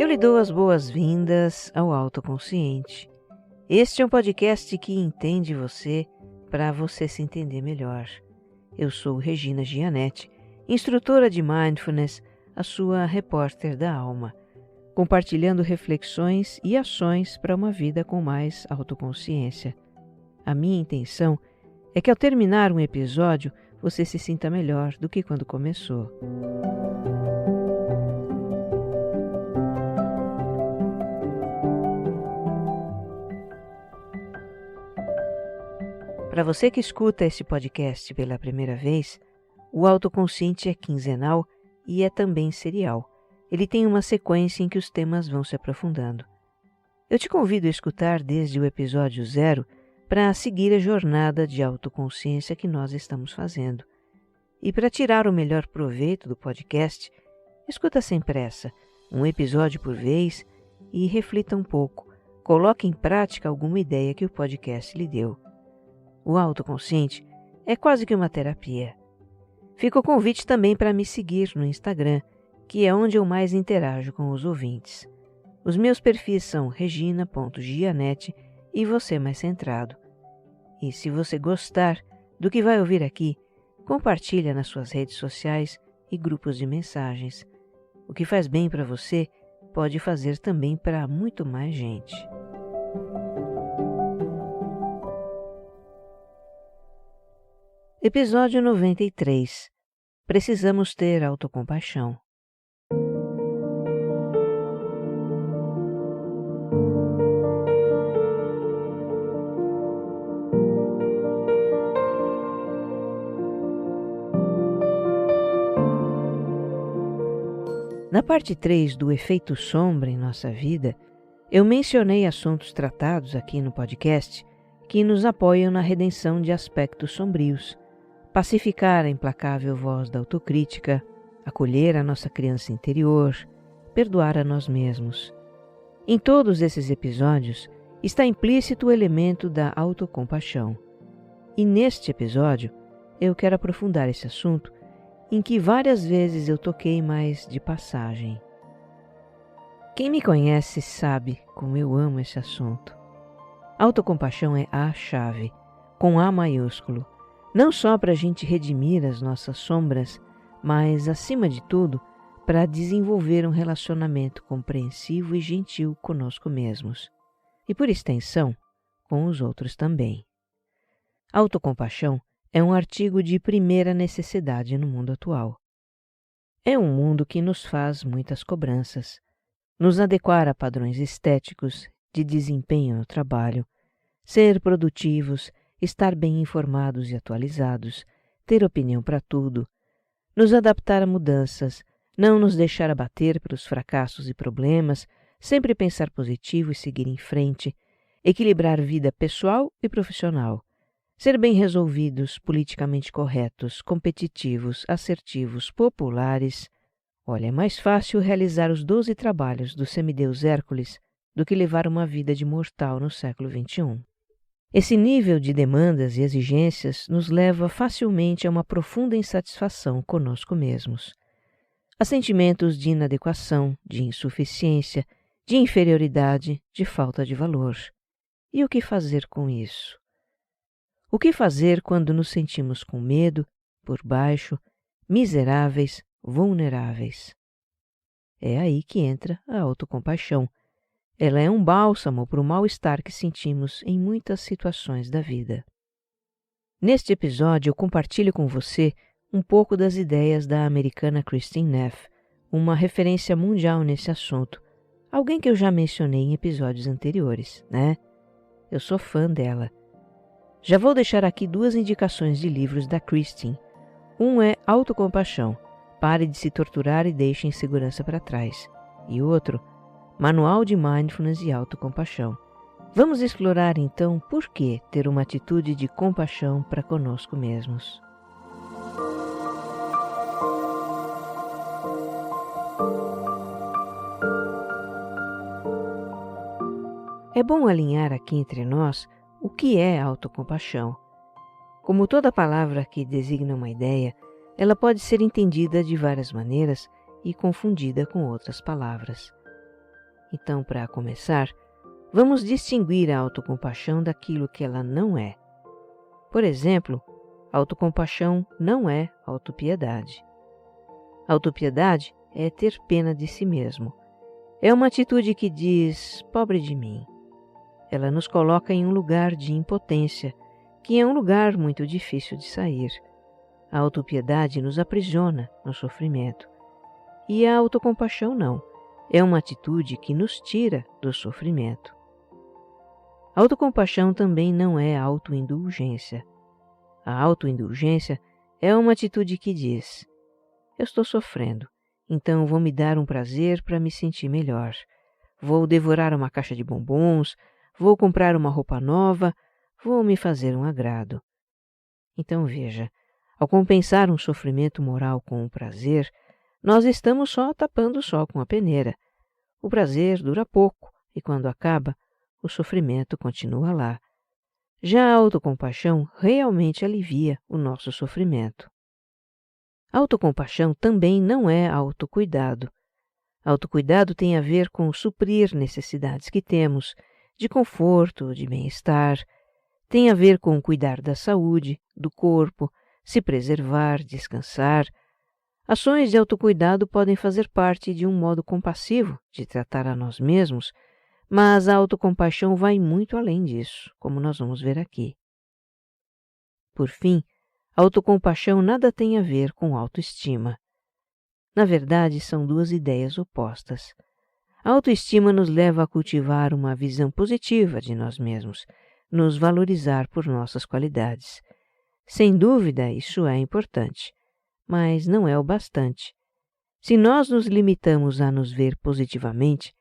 lhe dou as boas-vindas ao Autoconsciente. Este é um podcast que entende você para você se entender melhor. Eu sou Regina Gianetti, instrutora de Mindfulness, a sua repórter da alma, compartilhando reflexões e ações para uma vida com mais autoconsciência. A minha intenção é que ao terminar um episódio, você se sinta melhor do que quando começou. Para você que escuta esse podcast pela primeira vez, o Autoconsciente é quinzenal e é também serial. Ele tem uma sequência em que os temas vão se aprofundando. Eu te convido a escutar desde o episódio 0 para seguir a jornada de autoconsciência que nós estamos fazendo. E para tirar o melhor proveito do podcast, escuta sem pressa, um episódio por vez e reflita um pouco. Coloque em prática alguma ideia que o podcast lhe deu. O Autoconsciente é quase que uma terapia. Fica o convite também para me seguir no Instagram, que é onde eu mais interajo com os ouvintes. Os meus perfis são regina.gianetti e você mais centrado. E se você gostar do que vai ouvir aqui, compartilha nas suas redes sociais e grupos de mensagens. O que faz bem para você pode fazer também para muito mais gente. Episódio 93. Precisamos ter autocompaixão. Na parte 3 do efeito sombra em nossa vida, eu mencionei assuntos tratados aqui no podcast que nos apoiam na redenção de aspectos sombrios, pacificar a implacável voz da autocrítica, acolher a nossa criança interior, perdoar a nós mesmos. Em todos esses episódios está implícito o elemento da autocompaixão. E neste episódio eu quero aprofundar esse assunto em que várias vezes eu toquei mais de passagem. Quem me conhece sabe como eu amo esse assunto. Autocompaixão é a chave, com A maiúsculo, não só para a gente redimir as nossas sombras, mas, acima de tudo, para desenvolver um relacionamento compreensivo e gentil conosco mesmos, e por extensão, com os outros também. Autocompaixão é um artigo de primeira necessidade no mundo atual. É um mundo que nos faz muitas cobranças, nos adequar a padrões estéticos de desempenho no trabalho, ser produtivos, estar bem informados e atualizados, ter opinião para tudo, nos adaptar a mudanças, não nos deixar abater pelos fracassos e problemas, sempre pensar positivo e seguir em frente, equilibrar vida pessoal e profissional, ser bem resolvidos, politicamente corretos, competitivos, assertivos, populares. Olha, é mais fácil realizar os 12 trabalhos do semideus Hércules do que levar uma vida de mortal no século XXI. Esse nível de demandas e exigências nos leva facilmente a uma profunda insatisfação conosco mesmos, a sentimentos de inadequação, de insuficiência, de inferioridade, de falta de valor. E o que fazer com isso? O que fazer quando nos sentimos com medo, por baixo, miseráveis, vulneráveis? É aí que entra a autocompaixão. Ela é um bálsamo para o mal-estar que sentimos em muitas situações da vida. Neste episódio, eu compartilho com você um pouco das ideias da americana Kristin Neff, uma referência mundial nesse assunto, alguém que eu já mencionei em episódios anteriores, né? Eu sou fã dela. Já vou deixar aqui 2 indicações de livros da Kristin. Um é Autocompaixão, Pare de se torturar e deixe a insegurança para trás. E outro, Manual de Mindfulness e Autocompaixão. Vamos explorar então por que ter uma atitude de compaixão para conosco mesmos. É bom alinhar aqui entre nós o que é autocompaixão. Como toda palavra que designa uma ideia, ela pode ser entendida de várias maneiras e confundida com outras palavras. Então, para começar, vamos distinguir a autocompaixão daquilo que ela não é. Por exemplo, autocompaixão não é autopiedade. Autopiedade é ter pena de si mesmo. É uma atitude que diz, pobre de mim. Ela nos coloca em um lugar de impotência, que é um lugar muito difícil de sair. A autopiedade nos aprisiona no sofrimento. E a autocompaixão não. É uma atitude que nos tira do sofrimento. A autocompaixão também não é autoindulgência. A autoindulgência é uma atitude que diz, eu estou sofrendo, então vou me dar um prazer para me sentir melhor. Vou devorar uma caixa de bombons, vou comprar uma roupa nova, vou me fazer um agrado. Então veja, ao compensar um sofrimento moral com o prazer, nós estamos só tapando o sol com a peneira. O prazer dura pouco e quando acaba, o sofrimento continua lá. Já a autocompaixão realmente alivia o nosso sofrimento. A autocompaixão também não é autocuidado. Autocuidado tem a ver com suprir necessidades que temos, de conforto, de bem-estar. Tem a ver com cuidar da saúde, do corpo, se preservar, descansar. Ações de autocuidado podem fazer parte de um modo compassivo de tratar a nós mesmos, mas a autocompaixão vai muito além disso, como nós vamos ver aqui. Por fim, a autocompaixão nada tem a ver com autoestima. Na verdade, são duas ideias opostas. A autoestima nos leva a cultivar uma visão positiva de nós mesmos, nos valorizar por nossas qualidades. Sem dúvida, isso é importante, mas não é o bastante. Se nós nos limitamos a nos ver positivamente,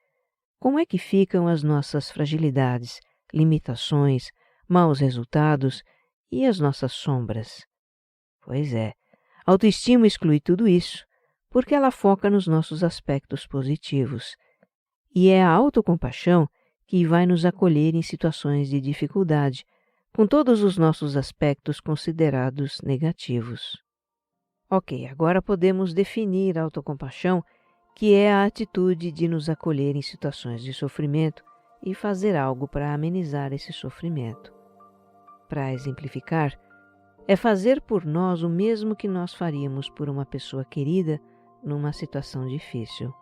como é que ficam as nossas fragilidades, limitações, maus resultados e as nossas sombras? Pois é, a autoestima exclui tudo isso, porque ela foca nos nossos aspectos positivos. E é a autocompaixão que vai nos acolher em situações de dificuldade, com todos os nossos aspectos considerados negativos. Ok, agora podemos definir a autocompaixão, que é a atitude de nos acolher em situações de sofrimento e fazer algo para amenizar esse sofrimento. Para exemplificar, é fazer por nós o mesmo que nós faríamos por uma pessoa querida numa situação difícil.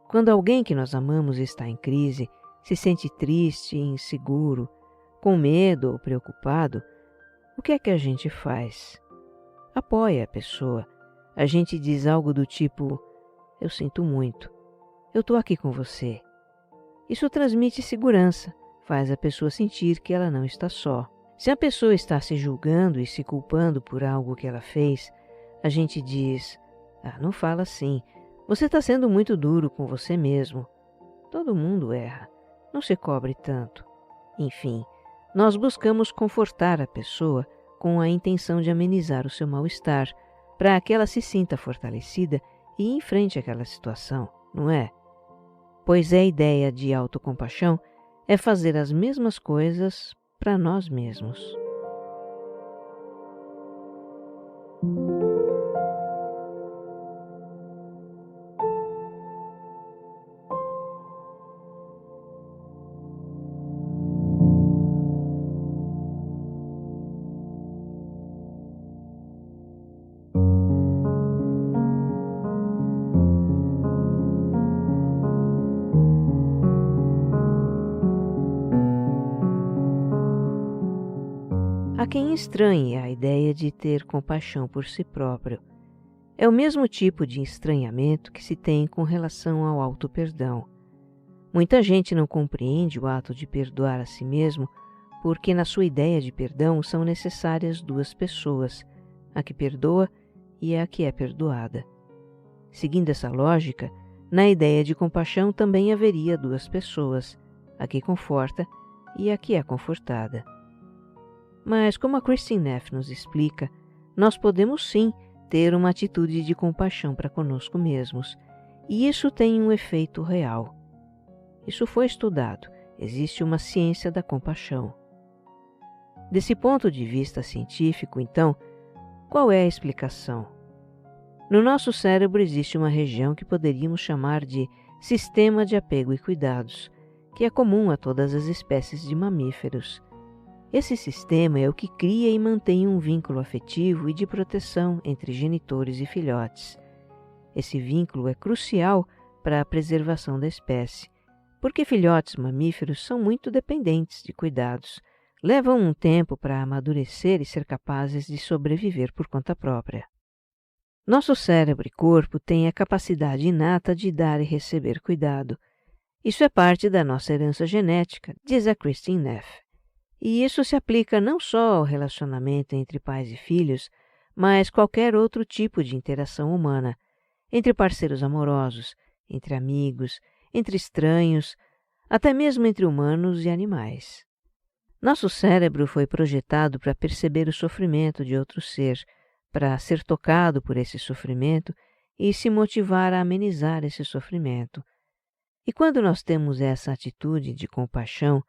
Quando alguém que nós amamos está em crise, se sente triste, inseguro, com medo ou preocupado, o que é que a gente faz? Apoia a pessoa. A gente diz algo do tipo, eu sinto muito, eu estou aqui com você. Isso transmite segurança, faz a pessoa sentir que ela não está só. Se a pessoa está se julgando e se culpando por algo que ela fez, a gente diz, não fala assim, você está sendo muito duro com você mesmo. Todo mundo erra, não se cobre tanto. Enfim, nós buscamos confortar a pessoa com a intenção de amenizar o seu mal-estar, para que ela se sinta fortalecida e enfrente aquela situação, não é? Pois a ideia de autocompaixão é fazer as mesmas coisas para nós mesmos. Há quem estranhe a ideia de ter compaixão por si próprio. É o mesmo tipo de estranhamento que se tem com relação ao auto-perdão. Muita gente não compreende o ato de perdoar a si mesmo porque na sua ideia de perdão são necessárias duas pessoas, a que perdoa e a que é perdoada. Seguindo essa lógica, na ideia de compaixão também haveria duas pessoas, a que conforta e a que é confortada. Mas, como a Christine Neff nos explica, nós podemos sim ter uma atitude de compaixão para conosco mesmos, e isso tem um efeito real. Isso foi estudado, existe uma ciência da compaixão. Desse ponto de vista científico, então, qual é a explicação? No nosso cérebro existe uma região que poderíamos chamar de sistema de apego e cuidados, que é comum a todas as espécies de mamíferos. Esse sistema é o que cria e mantém um vínculo afetivo e de proteção entre genitores e filhotes. Esse vínculo é crucial para a preservação da espécie, porque filhotes mamíferos são muito dependentes de cuidados, levam um tempo para amadurecer e ser capazes de sobreviver por conta própria. Nosso cérebro e corpo têm a capacidade inata de dar e receber cuidado. Isso é parte da nossa herança genética, diz a Kristin Neff. E isso se aplica não só ao relacionamento entre pais e filhos, mas qualquer outro tipo de interação humana, entre parceiros amorosos, entre amigos, entre estranhos, até mesmo entre humanos e animais. Nosso cérebro foi projetado para perceber o sofrimento de outro ser, para ser tocado por esse sofrimento e se motivar a amenizar esse sofrimento. E quando nós temos essa atitude de compaixão,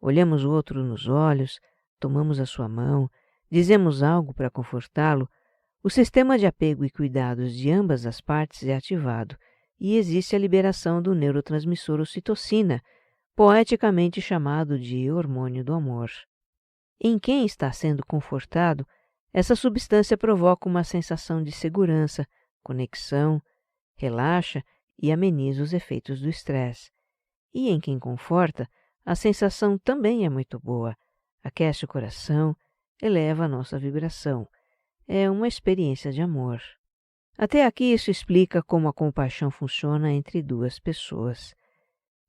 olhamos o outro nos olhos, tomamos a sua mão, dizemos algo para confortá-lo, o sistema de apego e cuidados de ambas as partes é ativado e existe a liberação do neurotransmissor ocitocina, poeticamente chamado de hormônio do amor. Em quem está sendo confortado, essa substância provoca uma sensação de segurança, conexão, relaxa e ameniza os efeitos do estresse. E em quem conforta, a sensação também é muito boa, aquece o coração, eleva a nossa vibração. É uma experiência de amor. Até aqui isso explica como a compaixão funciona entre duas pessoas.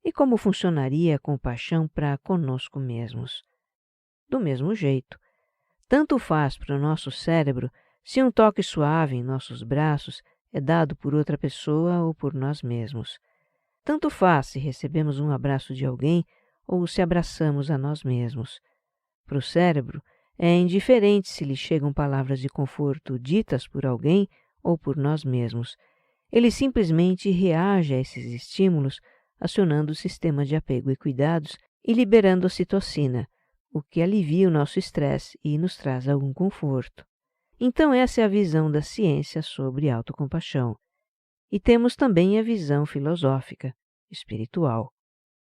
E como funcionaria a compaixão para conosco mesmos? Do mesmo jeito. Tanto faz para o nosso cérebro se um toque suave em nossos braços é dado por outra pessoa ou por nós mesmos. Tanto faz se recebemos um abraço de alguém ou se abraçamos a nós mesmos. Para o cérebro, é indiferente se lhe chegam palavras de conforto ditas por alguém ou por nós mesmos. Ele simplesmente reage a esses estímulos, acionando o sistema de apego e cuidados e liberando ocitocina, o que alivia o nosso estresse e nos traz algum conforto. Então essa é a visão da ciência sobre autocompaixão. E temos também a visão filosófica, espiritual.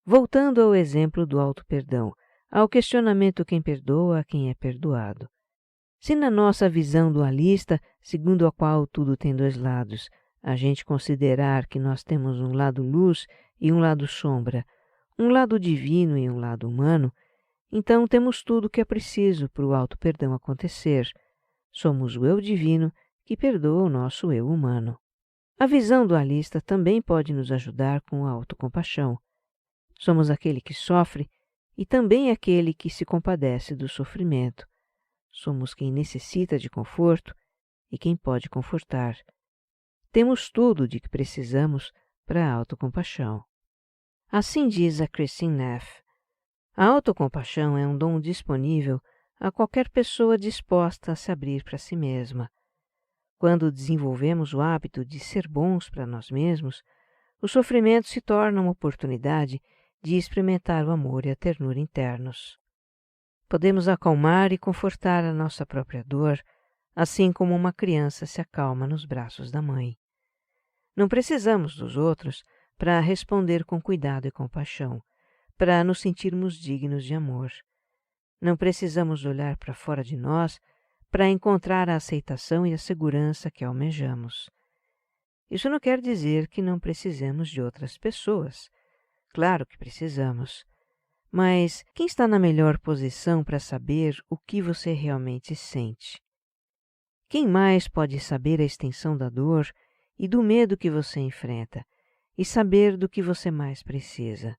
Voltando ao exemplo do auto-perdão, ao questionamento quem perdoa, quem é perdoado. Se na nossa visão dualista, segundo a qual tudo tem dois lados, a gente considerar que nós temos um lado luz e um lado sombra, um lado divino e um lado humano, então temos tudo o que é preciso para o auto-perdão acontecer. Somos o eu divino que perdoa o nosso eu humano. A visão dualista também pode nos ajudar com a autocompaixão. Somos aquele que sofre e também aquele que se compadece do sofrimento. Somos quem necessita de conforto e quem pode confortar. Temos tudo de que precisamos para a autocompaixão. Assim diz a Kristin Neff. A autocompaixão é um dom disponível a qualquer pessoa disposta a se abrir para si mesma. Quando desenvolvemos o hábito de ser bons para nós mesmos, o sofrimento se torna uma oportunidade de experimentar o amor e a ternura internos. Podemos acalmar e confortar a nossa própria dor, assim como uma criança se acalma nos braços da mãe. Não precisamos dos outros para responder com cuidado e compaixão, para nos sentirmos dignos de amor. Não precisamos olhar para fora de nós para encontrar a aceitação e a segurança que almejamos. Isso não quer dizer que não precisemos de outras pessoas. Claro que precisamos. Mas quem está na melhor posição para saber o que você realmente sente? Quem mais pode saber a extensão da dor e do medo que você enfrenta e saber do que você mais precisa?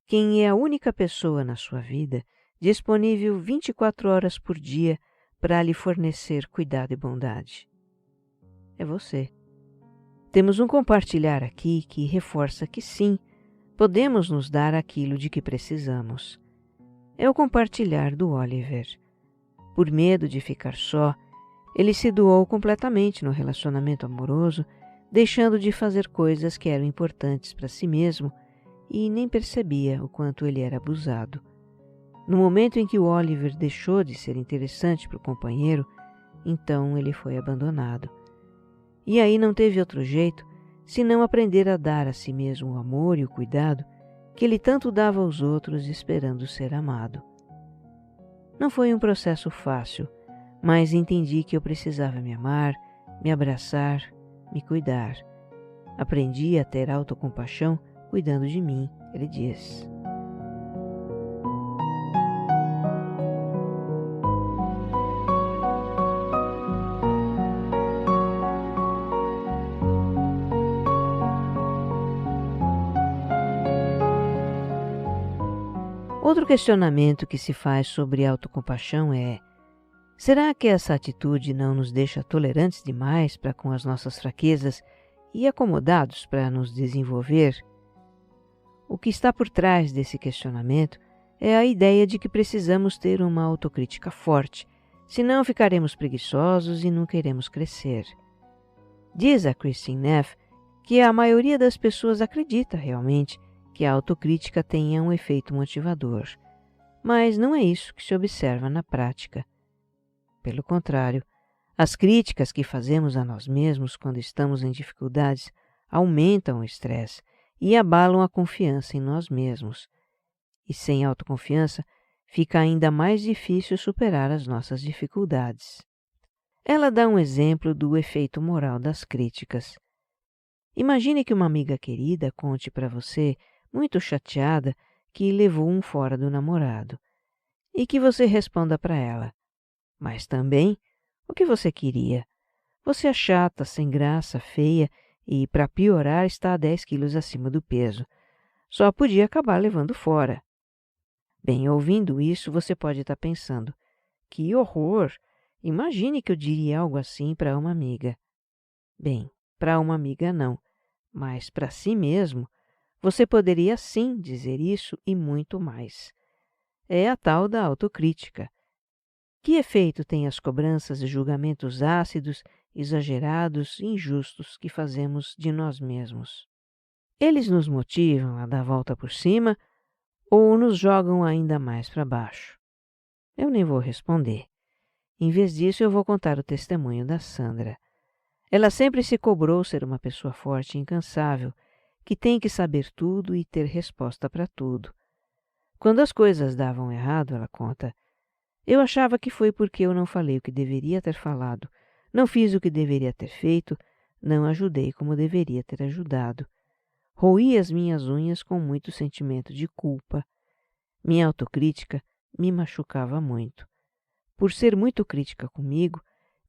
Quem é a única pessoa na sua vida disponível 24 horas por dia para lhe fornecer cuidado e bondade? É você. Temos um compartilhar aqui que reforça que sim, podemos nos dar aquilo de que precisamos. É o compartilhar do Oliver. Por medo de ficar só, ele se doou completamente no relacionamento amoroso, deixando de fazer coisas que eram importantes para si mesmo e nem percebia o quanto ele era abusado. No momento em que o Oliver deixou de ser interessante para o companheiro, então ele foi abandonado. E aí não teve outro jeito se não aprender a dar a si mesmo o amor e o cuidado que ele tanto dava aos outros esperando ser amado. Não foi um processo fácil, mas entendi que eu precisava me amar, me abraçar, me cuidar. Aprendi a ter autocompaixão cuidando de mim, ele diz. Outro questionamento que se faz sobre autocompaixão é: será que essa atitude não nos deixa tolerantes demais para com as nossas fraquezas e acomodados para nos desenvolver? O que está por trás desse questionamento é a ideia de que precisamos ter uma autocrítica forte, senão ficaremos preguiçosos e nunca iremos crescer. Diz a Christine Neff que a maioria das pessoas acredita realmente que a autocrítica tenha um efeito motivador, mas não é isso que se observa na prática. Pelo contrário, as críticas que fazemos a nós mesmos quando estamos em dificuldades aumentam o estresse e abalam a confiança em nós mesmos. E sem autoconfiança, fica ainda mais difícil superar as nossas dificuldades. Ela dá um exemplo do efeito moral das críticas. Imagine que uma amiga querida conte para você, muito chateada, que levou um fora do namorado, e que você responda para ela: mas também, o que você queria? Você é chata, sem graça, feia e, para piorar, está 10 quilos acima do peso. Só podia acabar levando fora. Bem, ouvindo isso, você pode estar pensando: que horror! Imagine que eu diria algo assim para uma amiga. Bem, para uma amiga não, mas para si mesmo, você poderia sim dizer isso e muito mais. É a tal da autocrítica. Que efeito têm as cobranças e julgamentos ácidos, exagerados e injustos que fazemos de nós mesmos? Eles nos motivam a dar a volta por cima ou nos jogam ainda mais para baixo? Eu nem vou responder. Em vez disso, eu vou contar o testemunho da Sandra. Ela sempre se cobrou ser uma pessoa forte e incansável, que tem que saber tudo e ter resposta para tudo. Quando as coisas davam errado, ela conta, eu achava que foi porque eu não falei o que deveria ter falado, não fiz o que deveria ter feito, não ajudei como deveria ter ajudado. Roí as minhas unhas com muito sentimento de culpa. Minha autocrítica me machucava muito. Por ser muito crítica comigo,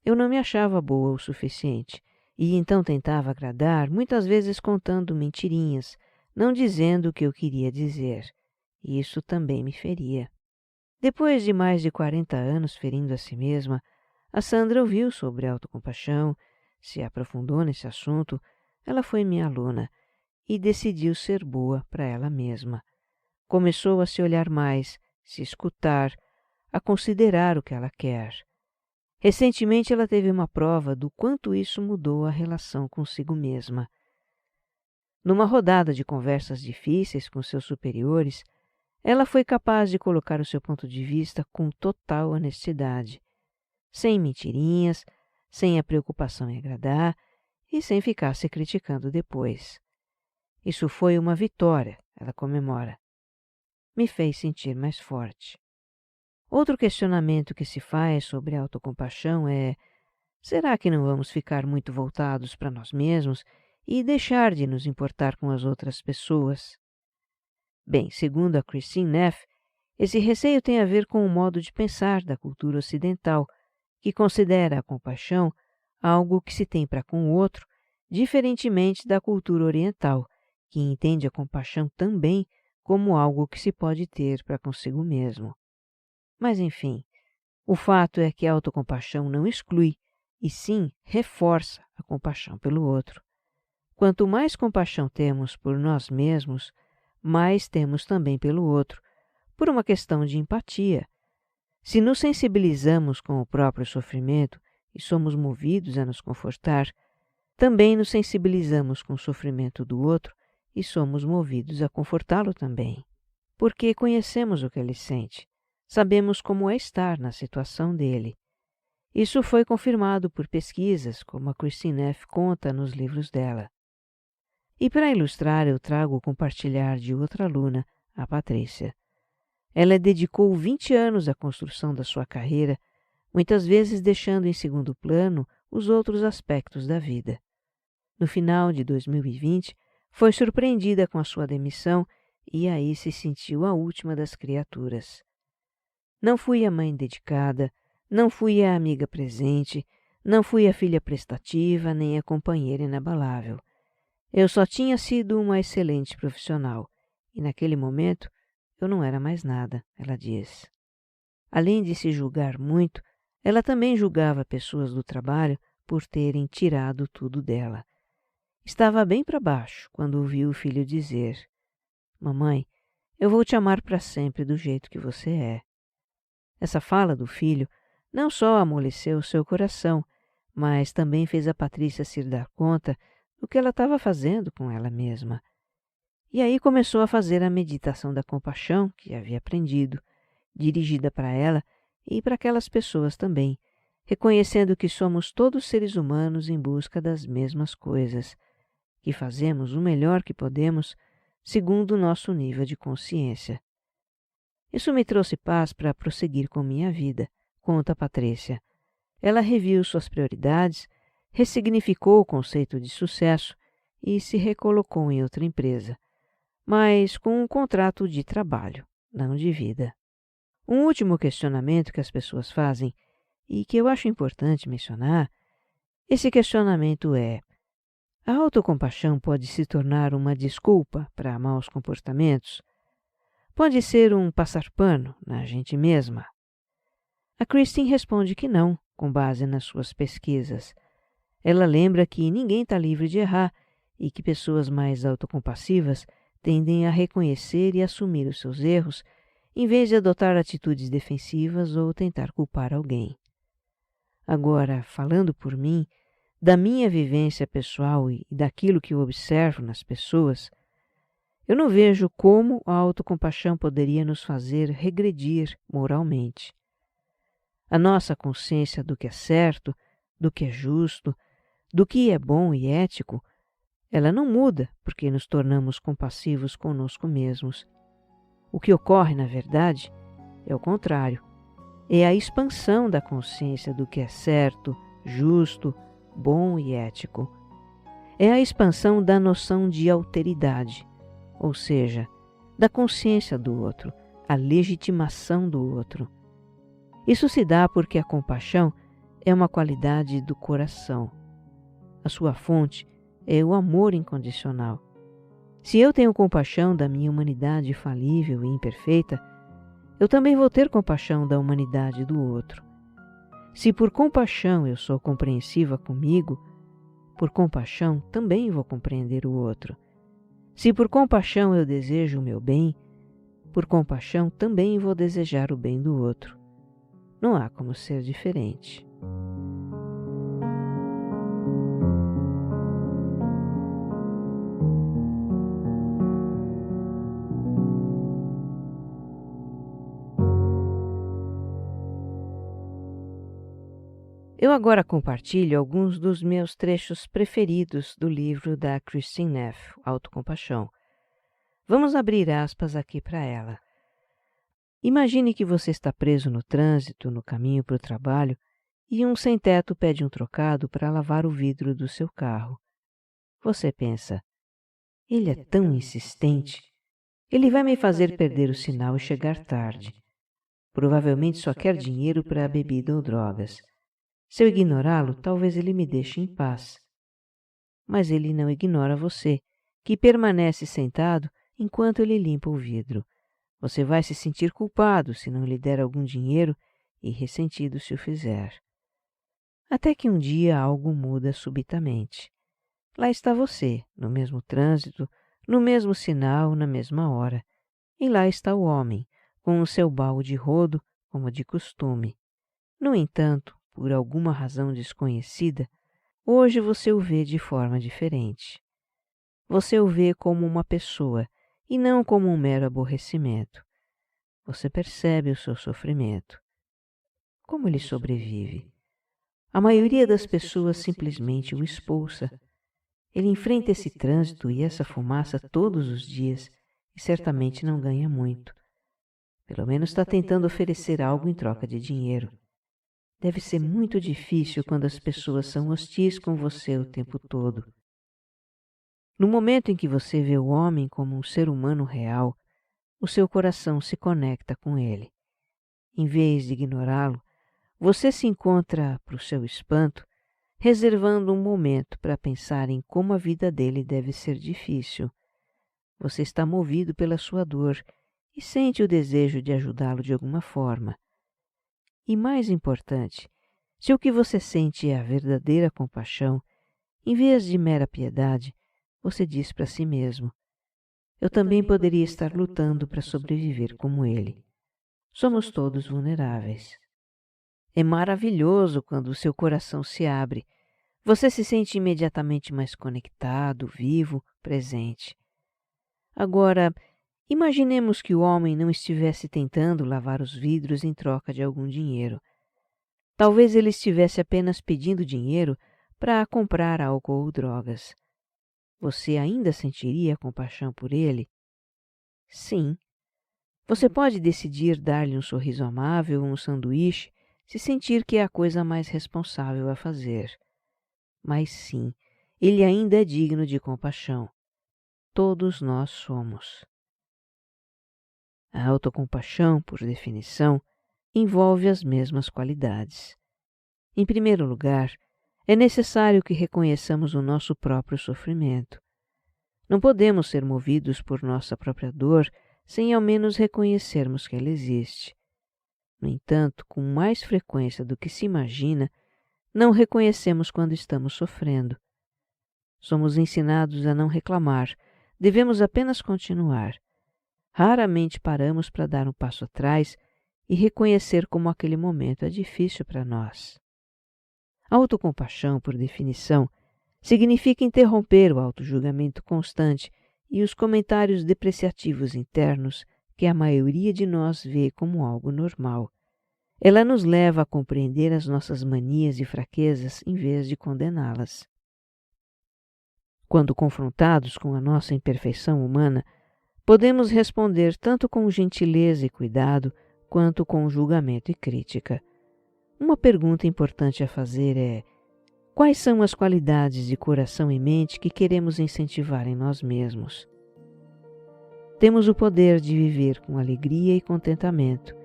eu não me achava boa o suficiente, e então tentava agradar, muitas vezes contando mentirinhas, não dizendo o que eu queria dizer. E isso também me feria. Depois de mais de 40 anos ferindo a si mesma, a Sandra ouviu sobre autocompaixão, se aprofundou nesse assunto, ela foi minha aluna e decidiu ser boa para ela mesma. Começou a se olhar mais, se escutar, a considerar o que ela quer. Recentemente ela teve uma prova do quanto isso mudou a relação consigo mesma. Numa rodada de conversas difíceis com seus superiores, ela foi capaz de colocar o seu ponto de vista com total honestidade, sem mentirinhas, sem a preocupação em agradar e sem ficar se criticando depois. Isso foi uma vitória, ela comemora. Me fez sentir mais forte. Outro questionamento que se faz sobre a autocompaixão é: será que não vamos ficar muito voltados para nós mesmos e deixar de nos importar com as outras pessoas? Bem, segundo a Christine Neff, esse receio tem a ver com o modo de pensar da cultura ocidental, que considera a compaixão algo que se tem para com o outro, diferentemente da cultura oriental, que entende a compaixão também como algo que se pode ter para consigo mesmo. Mas, enfim, o fato é que a autocompaixão não exclui, e sim reforça a compaixão pelo outro. Quanto mais compaixão temos por nós mesmos, mais temos também pelo outro, por uma questão de empatia. Se nos sensibilizamos com o próprio sofrimento e somos movidos a nos confortar, também nos sensibilizamos com o sofrimento do outro e somos movidos a confortá-lo também. Porque conhecemos o que ele sente, sabemos como é estar na situação dele. Isso foi confirmado por pesquisas, como a Christine Neff conta nos livros dela. E para ilustrar, eu trago o compartilhar de outra aluna, a Patrícia. Ela dedicou 20 anos à construção da sua carreira, muitas vezes deixando em segundo plano os outros aspectos da vida. No final de 2020, foi surpreendida com a sua demissão e aí se sentiu a última das criaturas. Não fui a mãe dedicada, não fui a amiga presente, não fui a filha prestativa, nem a companheira inabalável. Eu só tinha sido uma excelente profissional e naquele momento eu não era mais nada, ela diz. Além de se julgar muito, ela também julgava pessoas do trabalho por terem tirado tudo dela. Estava bem para baixo quando ouviu o filho dizer: "Mamãe, eu vou te amar para sempre do jeito que você é." Essa fala do filho não só amoleceu seu coração, mas também fez a Patrícia se dar conta do que ela estava fazendo com ela mesma. E aí começou a fazer a meditação da compaixão que havia aprendido, dirigida para ela e para aquelas pessoas também, reconhecendo que somos todos seres humanos em busca das mesmas coisas, que fazemos o melhor que podemos segundo o nosso nível de consciência. Isso me trouxe paz para prosseguir com minha vida, conta Patrícia. Ela reviu suas prioridades, ressignificou o conceito de sucesso e se recolocou em outra empresa, mas com um contrato de trabalho, não de vida. Um último questionamento que as pessoas fazem e que eu acho importante mencionar, esse questionamento é: a autocompaixão pode se tornar uma desculpa para maus comportamentos? Pode ser um passar pano na gente mesma? A Christine responde que não, com base nas suas pesquisas. Ela lembra que ninguém está livre de errar e que pessoas mais autocompassivas tendem a reconhecer e assumir os seus erros, em vez de adotar atitudes defensivas ou tentar culpar alguém. Agora, falando por mim, da minha vivência pessoal e daquilo que eu observo nas pessoas, eu não vejo como a autocompaixão poderia nos fazer regredir moralmente. A nossa consciência do que é certo, do que é justo, do que é bom e ético, ela não muda porque nos tornamos compassivos conosco mesmos. O que ocorre, na verdade, é o contrário. É a expansão da consciência do que é certo, justo, bom e ético. É a expansão da noção de alteridade, ou seja, da consciência do outro, a legitimação do outro. Isso se dá porque a compaixão é uma qualidade do coração. A sua fonte é o amor incondicional. Se eu tenho compaixão da minha humanidade falível e imperfeita, eu também vou ter compaixão da humanidade do outro. Se por compaixão eu sou compreensiva comigo, por compaixão também vou compreender o outro. Se por compaixão eu desejo o meu bem, por compaixão também vou desejar o bem do outro. Não há como ser diferente. Eu agora compartilho alguns dos meus trechos preferidos do livro da Christine Neff, Autocompaixão. Vamos abrir aspas aqui para ela. Imagine que você está preso no trânsito, no caminho para o trabalho, e um sem-teto pede um trocado para lavar o vidro do seu carro. Você pensa, ele é tão insistente, ele vai me fazer perder o sinal e chegar tarde. Provavelmente só quer dinheiro para bebida ou drogas. Se eu ignorá-lo, talvez ele me deixe em paz. Mas ele não ignora você, que permanece sentado enquanto ele limpa o vidro. Você vai se sentir culpado se não lhe der algum dinheiro e ressentido se o fizer. Até que um dia algo muda subitamente. Lá está você, no mesmo trânsito, no mesmo sinal, na mesma hora. E lá está o homem, com o seu balde rodo, como de costume. No entanto, por alguma razão desconhecida, hoje você o vê de forma diferente. Você o vê como uma pessoa e não como um mero aborrecimento. Você percebe o seu sofrimento. Como ele sobrevive? A maioria das pessoas simplesmente o expulsa. Ele enfrenta esse trânsito e essa fumaça todos os dias e certamente não ganha muito. Pelo menos está tentando oferecer algo em troca de dinheiro. Deve ser muito difícil quando as pessoas são hostis com você o tempo todo. No momento em que você vê o homem como um ser humano real, o seu coração se conecta com ele. Em vez de ignorá-lo, você se encontra, para o seu espanto, reservando um momento para pensar em como a vida dele deve ser difícil. Você está movido pela sua dor e sente o desejo de ajudá-lo de alguma forma. E mais importante, se o que você sente é a verdadeira compaixão, em vez de mera piedade, você diz para si mesmo: eu também poderia estar lutando para sobreviver como ele. Somos todos vulneráveis. É maravilhoso quando o seu coração se abre. Você se sente imediatamente mais conectado, vivo, presente. Agora, imaginemos que o homem não estivesse tentando lavar os vidros em troca de algum dinheiro. Talvez ele estivesse apenas pedindo dinheiro para comprar álcool ou drogas. Você ainda sentiria compaixão por ele? Sim. Você pode decidir dar-lhe um sorriso amável ou um sanduíche se sentir que é a coisa mais responsável a fazer. Mas sim, ele ainda é digno de compaixão. Todos nós somos. A autocompaixão, por definição, envolve as mesmas qualidades. Em primeiro lugar, é necessário que reconheçamos o nosso próprio sofrimento. Não podemos ser movidos por nossa própria dor sem ao menos reconhecermos que ela existe. No entanto, com mais frequência do que se imagina, não reconhecemos quando estamos sofrendo. Somos ensinados a não reclamar, devemos apenas continuar. Raramente paramos para dar um passo atrás e reconhecer como aquele momento é difícil para nós. A autocompaixão, por definição, significa interromper o autojulgamento constante e os comentários depreciativos internos que a maioria de nós vê como algo normal. Ela nos leva a compreender as nossas manias e fraquezas em vez de condená-las. Quando confrontados com a nossa imperfeição humana, podemos responder tanto com gentileza e cuidado, quanto com julgamento e crítica. Uma pergunta importante a fazer é: quais são as qualidades de coração e mente que queremos incentivar em nós mesmos? Temos o poder de viver com alegria e contentamento,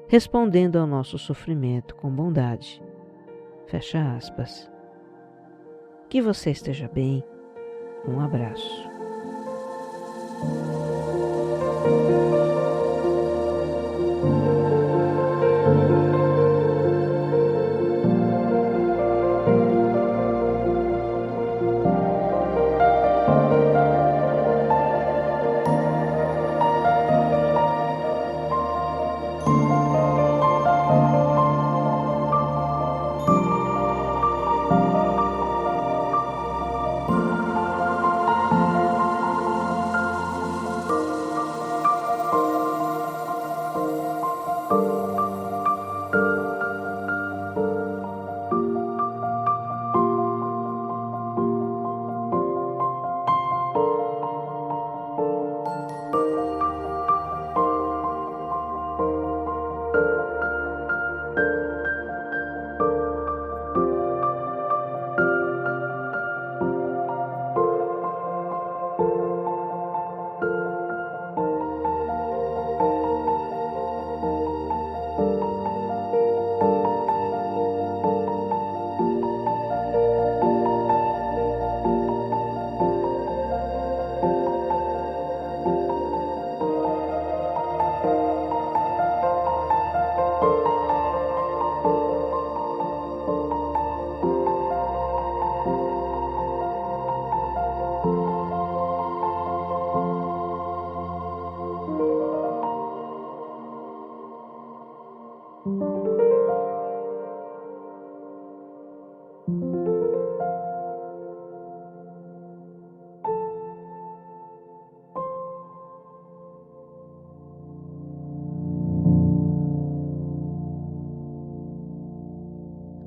respondendo ao nosso sofrimento com bondade. Fecha aspas. Que você esteja bem. Um abraço.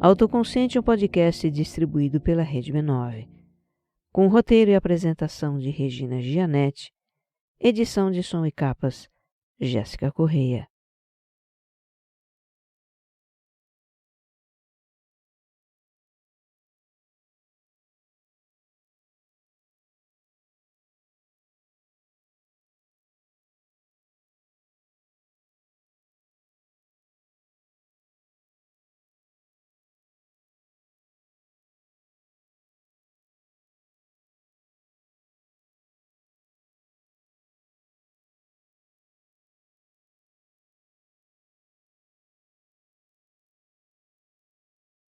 Autoconsciente é um podcast distribuído pela Rede B9. com roteiro e apresentação de Regina Gianetti, edição de som e capas, Jéssica Correia.